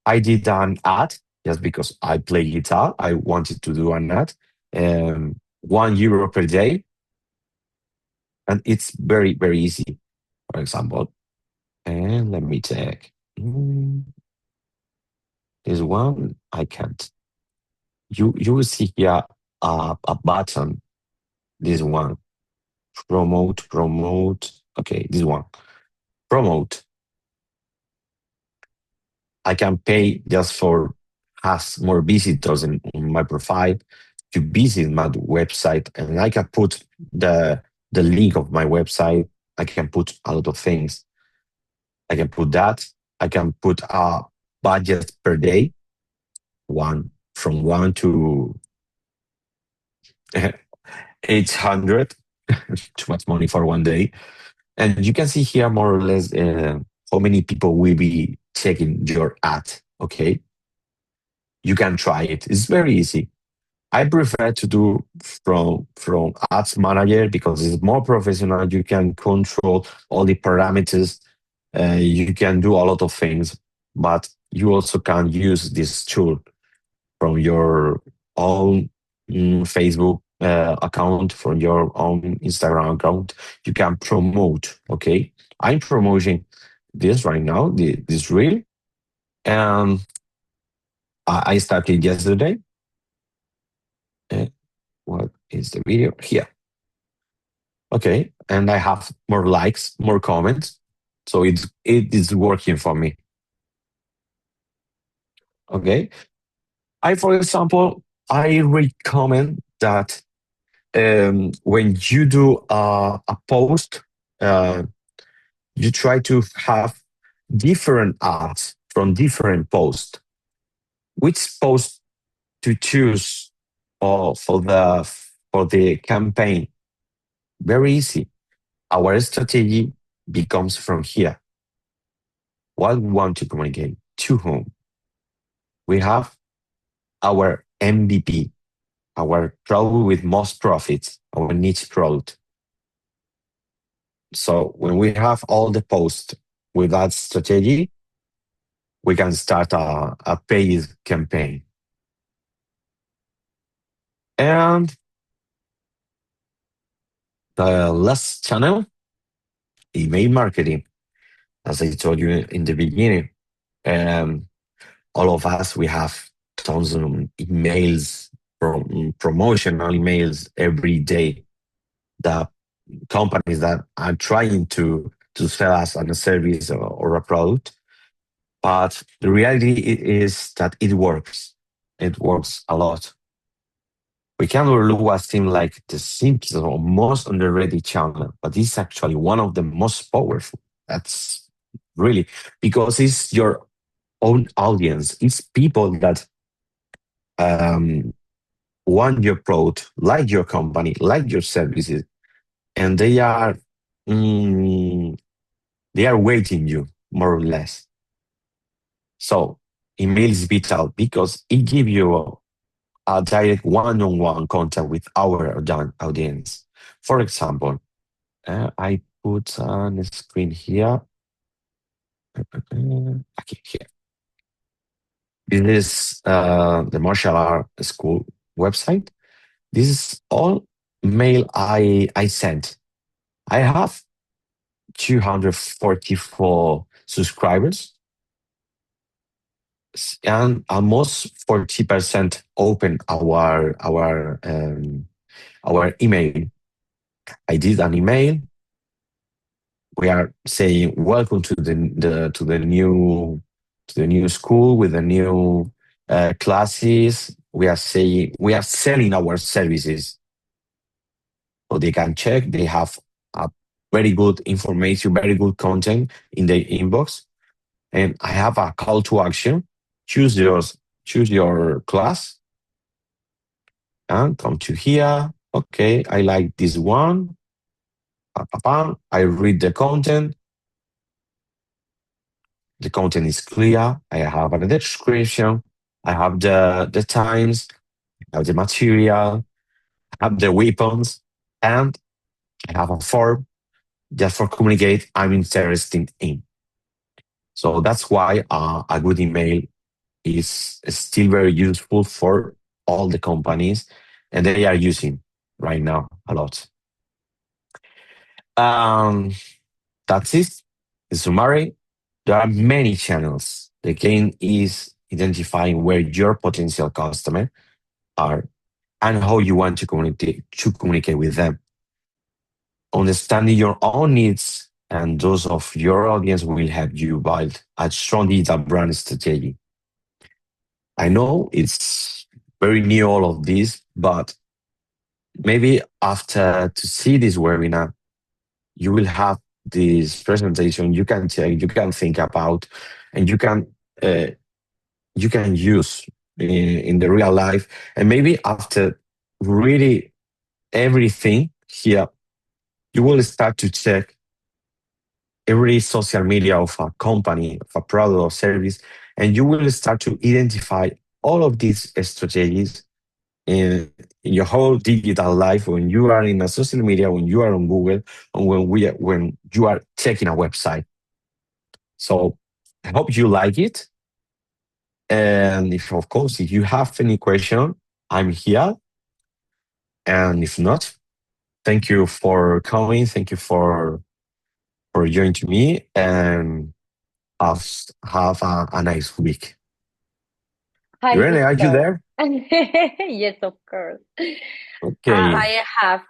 I did an ad just because I play guitar. I wanted to do an ad, €1 per day, and it's very easy. For example, and let me check. This one I can't. You will see here a button. This one, promote. Okay, this one, promote. I can pay just for has more visitors in my profile to visit my website, and I can put the link of my website. I can put a lot of things. I can put that. I can put a budget per day, one from one to 800. Too much money for one day. And you can see here more or less how many people will be checking your ad. Okay, you can try it. It's very easy. I prefer to do from ads manager because it's more professional. You can control all the parameters. You can do a lot of things, but you also can use this tool from your own Facebook account, from your own Instagram account. You can promote. Okay, I'm promoting this right now, this reel, and I started yesterday. Uh, what is the video here? Okay, and I have more likes, more comments, so it is working for me. Okay, for example, I recommend that when you do a post, uh, you try to have different ads from different posts. Which post to choose for the campaign? Very easy. Our strategy becomes from here. What we want to communicate to whom? We have our MVP, our product with most profits, our niche product. So when we have all the posts with that strategy, we can start a paid campaign. And the last channel, email marketing. As I told you in the beginning, um, all of us, we have tons of emails, promotional emails every day that companies that are trying to sell us on a service or a product. But the reality is that it works. It works a lot. We can overlook what seems like the simplest or most underrated channel, but it's actually one of the most powerful. That's really because it's your own audience. It's people that um, want your product, like your company, like your services, and mm, they are waiting you more or less. So email is vital because it gives you a direct one-on-one contact with our audience. For example, I put on the screen here. Okay, here. This is the martial art school website. This is all mail I sent. I have 244 subscribers and almost 40% open our email. I did an email. We are saying welcome to the new school with the new classes. We are saying we are selling our services, so they can check. They have a very good information, very good content in the inbox, and I have a call to action. Choose yours, choose your class, and come to here. Okay, I like this one. I read the content. The content is clear. I have a description. I have the times. I have the material. I have the weapons, and I have a form just for communicate I'm interested in. So that's why a good email is still very useful for all the companies, and they are using right now a lot. Um, that's it. In summary, there are many channels. The game is identifying where your potential customer are and how you want to communicate with them. Understanding your own needs and those of your audience will help you build a strong digital brand strategy. I know it's very new all of this, but maybe after to see this webinar, you will have this presentation you can take, you can think about, and uh, you can use in the real life. And maybe after really everything here, you will start to check every social media of a company, of a product or service, and you will start to identify all of these strategies in your whole digital life when you are in a social media, when you are on Google, and when you are checking a website. So I hope you like it. And if of course, if you have any question, I'm here. And if not, thank you for coming. Thank you for joining me and have a nice week. Hi, Irene, are you Víctor. there? Yes, of course. Okay. I have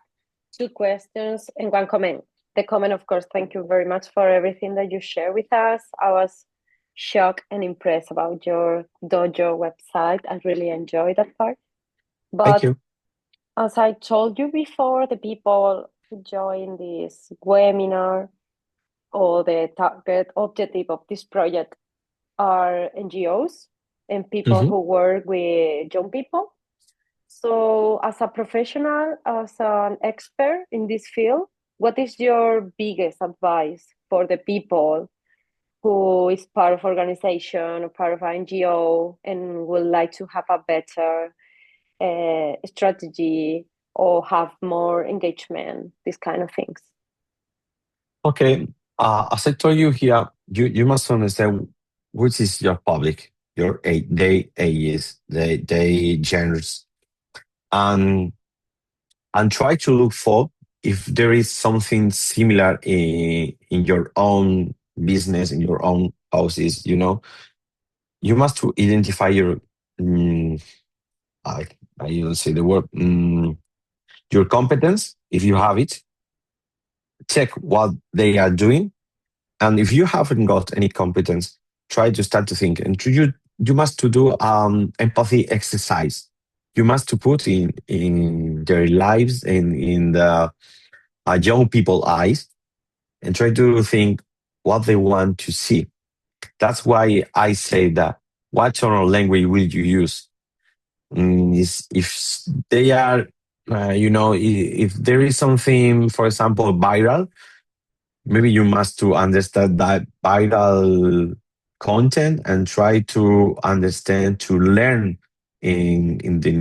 two questions and one comment. The comment, of course, thank you very much for everything that you share with us. I was shocked and impressed about your dojo website. I really enjoyed that part. Thank But you. as I told you before, the people who join this webinar or the target objective of this project are NGOs and people Mhm. who work with young people. So, as a professional, as an expert in this field, what is your biggest advice for the people who is part of organization or part of NGO and would like to have a better strategy or have more engagement, these kind of things? Okay. As I told you here, you must understand which is your public, your ages, they genders, and try to look for if there is something similar in your own business, in your own houses. You must to identify your mm, I I don't say the word your competence if you have it. Check what they are doing. And if you haven't got any competence, try to start to think. And you must to do empathy exercise. You must to put in their lives and in the young people eyes and try to think what they want to see. That's why I say that what tone of language will you use? is if they are, if there is something, for example, viral, maybe you must to understand that viral content and try to understand to learn in the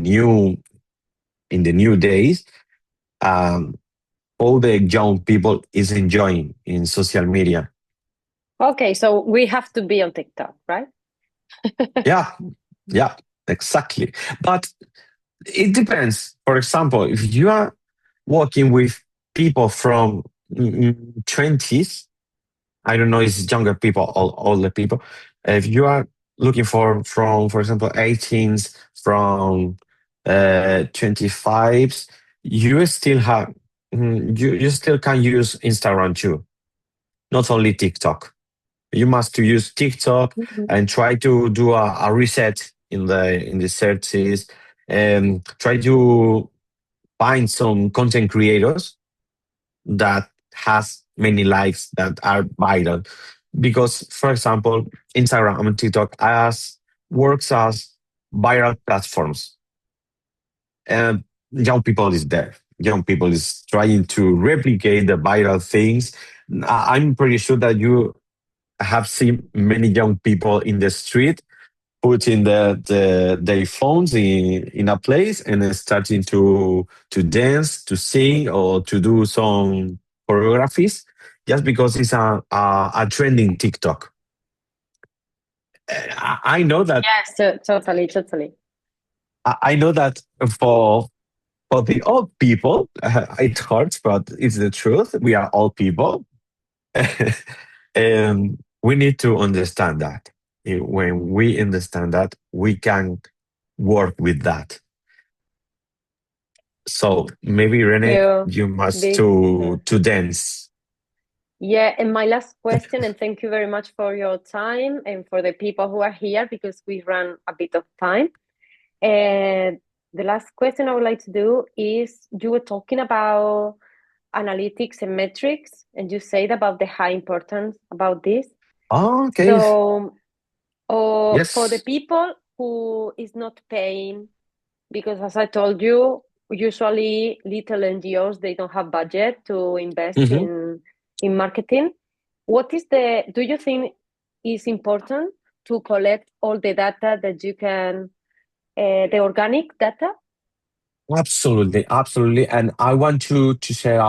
new days, um, all the young people is enjoying in social media. Okay, so we have to be on TikTok, right? Yeah, yeah, exactly. But it depends. For example, if you are working with people from 20s, I don't know, it's younger people, older people. If you are looking from, for example, 18s, from 25s, you still have, you still can use Instagram too, not only TikTok. You must to use TikTok Mhm. and try to do a reset in the searches, and try to find some content creators that has many likes that are viral. Because, for example, Instagram and TikTok as works as viral platforms, and young people is there. Young people is trying to replicate the viral things. I'm pretty sure that you have seen many young people in the street putting their phones in a place and then starting to dance, to sing, or to do some choreographies, just because it's a trending TikTok. I know that. Yes, totally, totally. I know that for the old people, it hurts, but it's the truth. We are all people, and we need to understand that. When we understand that, we can work with that. So maybe Rene, You, you must to Victor. to dance. Yeah, and my last question, and thank you very much for your time and for the people who are here because we ran a bit of time. And the last question I would like to do is you were talking about analytics and metrics, and you said about the high importance about this. Oh, okay. So, for the Yes. people who is not paying, because as I told you, usually little NGOs they don't have budget to invest Hmm. in marketing. What is the? Do you think is important to collect all the data that you can, the organic data? Absolutely, absolutely. And I want to share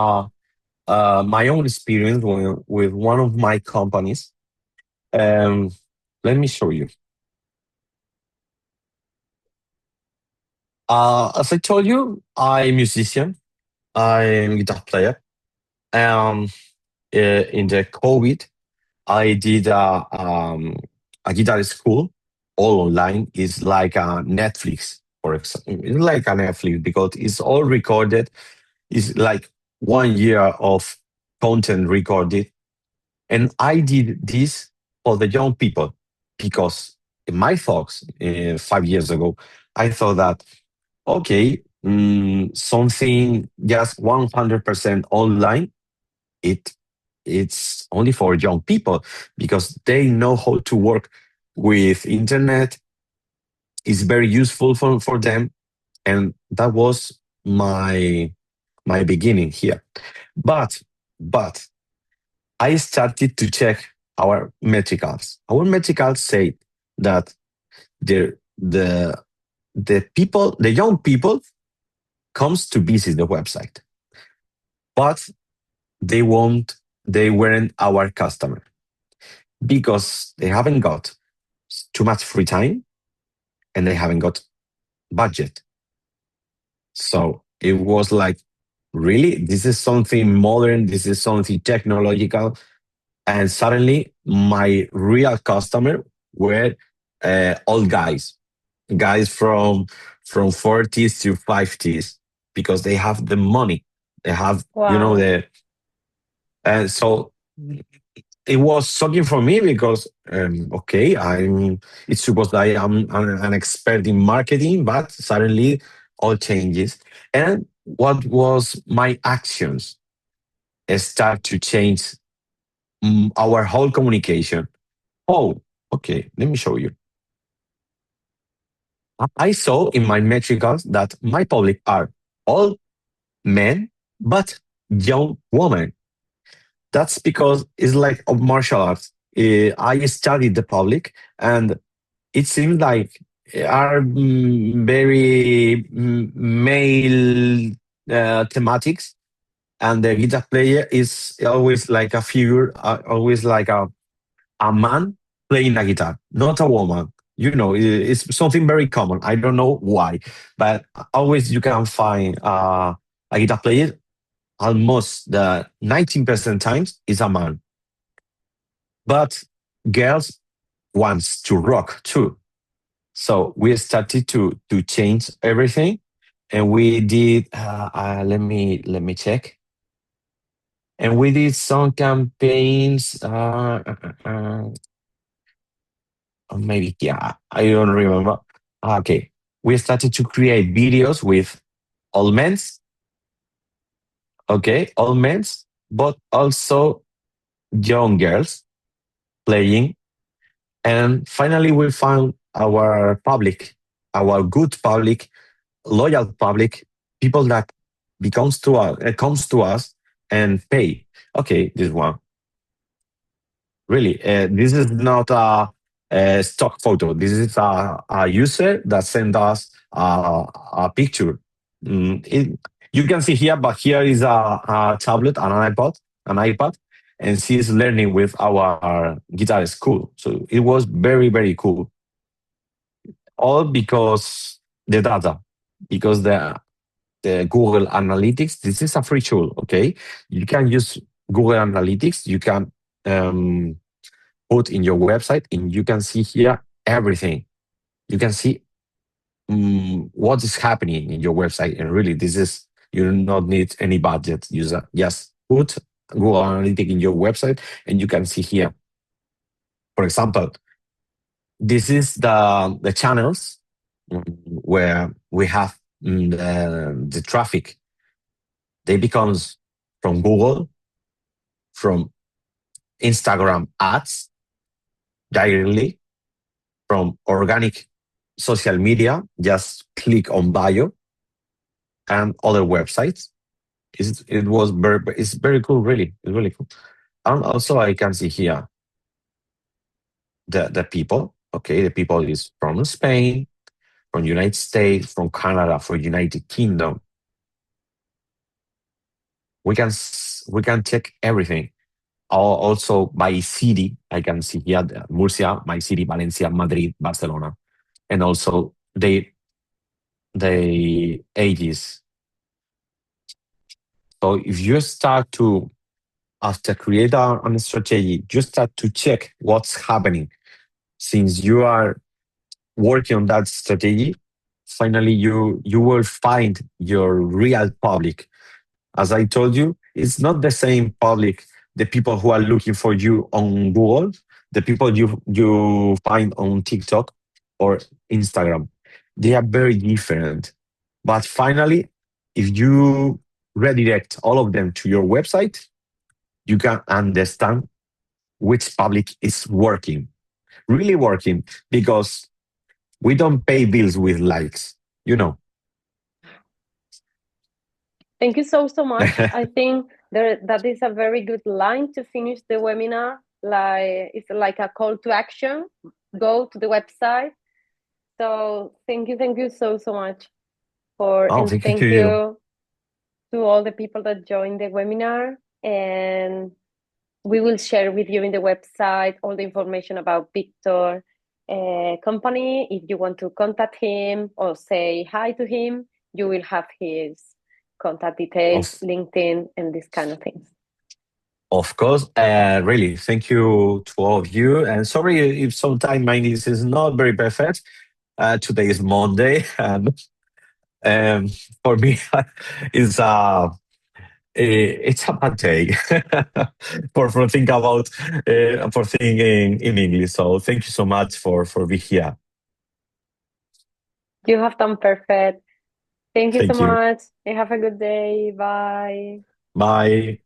my own experience with one of my companies. Um, Let me show you. As I told you, I'm a musician. I'm a guitar player. Um, in the COVID, I did a guitar school all online. It's like a Netflix, for example. It's like a Netflix because it's all recorded. It's like 1 year of content recorded. And I did this for the young people because in my thoughts 5 years ago, I thought that, okay, something just 100% online, it it's only for young people because they know how to work with internet. It's very useful for them, and that was my beginning here. But but I started to check our metricals. Our metricals say that the the young people comes to visit the website, but they won't they weren't our customer because they haven't got too much free time and they haven't got budget. So it was like, really, this is something modern, this is something technological. And suddenly, my real customer were old guys from 40s to 50s, because they have the money, they have, Wow. the and so it was shocking for me because, okay, it's supposed that I am an expert in marketing, but suddenly all changes. And what was my actions start to change, our whole communication. Oh, okay, let me show you. I saw in my metricals that my public are all men, but young women. That's because it's like of martial arts. I studied the public, and it seems like are very male thematics, and the guitar player is always like a figure, always like a man playing a guitar, not a woman. You know, it's something very common. I don't know why, but always you can find a guitar player. Almost the 19% times is a man, but girls wants to rock too. So we started to change everything, and we did. Let me check. And we did some campaigns. Or maybe, yeah, I don't remember. Okay, we started to create videos with all men's. Okay, all men's, but also young girls playing. And finally, we found our public, our good public, loyal public, people that comes to us and pay. Okay, this one. Really, this is not a stock photo. This is a user that sent us a picture. You can see here, but here is a tablet and an iPad, and she's learning with our guitar school. So it was very, very cool. All because the data, because the Google Analytics. This is a free tool. Okay, you can use Google Analytics. You can um, put in your website, and you can see here everything. You can see what is happening in your website, and really, this is you do not need any budget. Just put Google Analytics in your website, and you can see here. For example, this is the channels where we have the traffic. They becomes from Google, from Instagram ads directly, from organic social media. Just click on bio and other websites. It's very cool. Really, it's really cool. And also, I can see here the people. Okay, the people is from Spain, from United States, from Canada, from United Kingdom. We can check everything. Also by city, I can see here Murcia, my city, Valencia, Madrid, Barcelona, and also the ages. So if you start to after create a strategy, you start to check what's happening. Since you are working on that strategy, finally you will find your real public. As I told you, it's not the same public, the people who are looking for you on Google, the people you find on TikTok or Instagram. They are very different. But finally, if you redirect all of them to your website, you can understand which public is working, really working, because we don't pay bills with likes, you know. Thank you so much. I think that is a very good line to finish the webinar. Like it's like a call to action. Go to the website. So thank you so much Oh, and thank you to thank you. you to all the people that joined the webinar. And we will share with you in the website all the information about Víctor company. If you want to contact him or say hi to him, you will have his contact details, Of LinkedIn, and these kind of things. Of course, really, thank you to all of you. And sorry if sometimes my English is not very perfect. Today is Monday, and um, for me, it's a bad day for think about for thinking in English. So thank you so much for being here. You have done perfect. Thank you so Thank you. much and have a good day. Bye. Bye.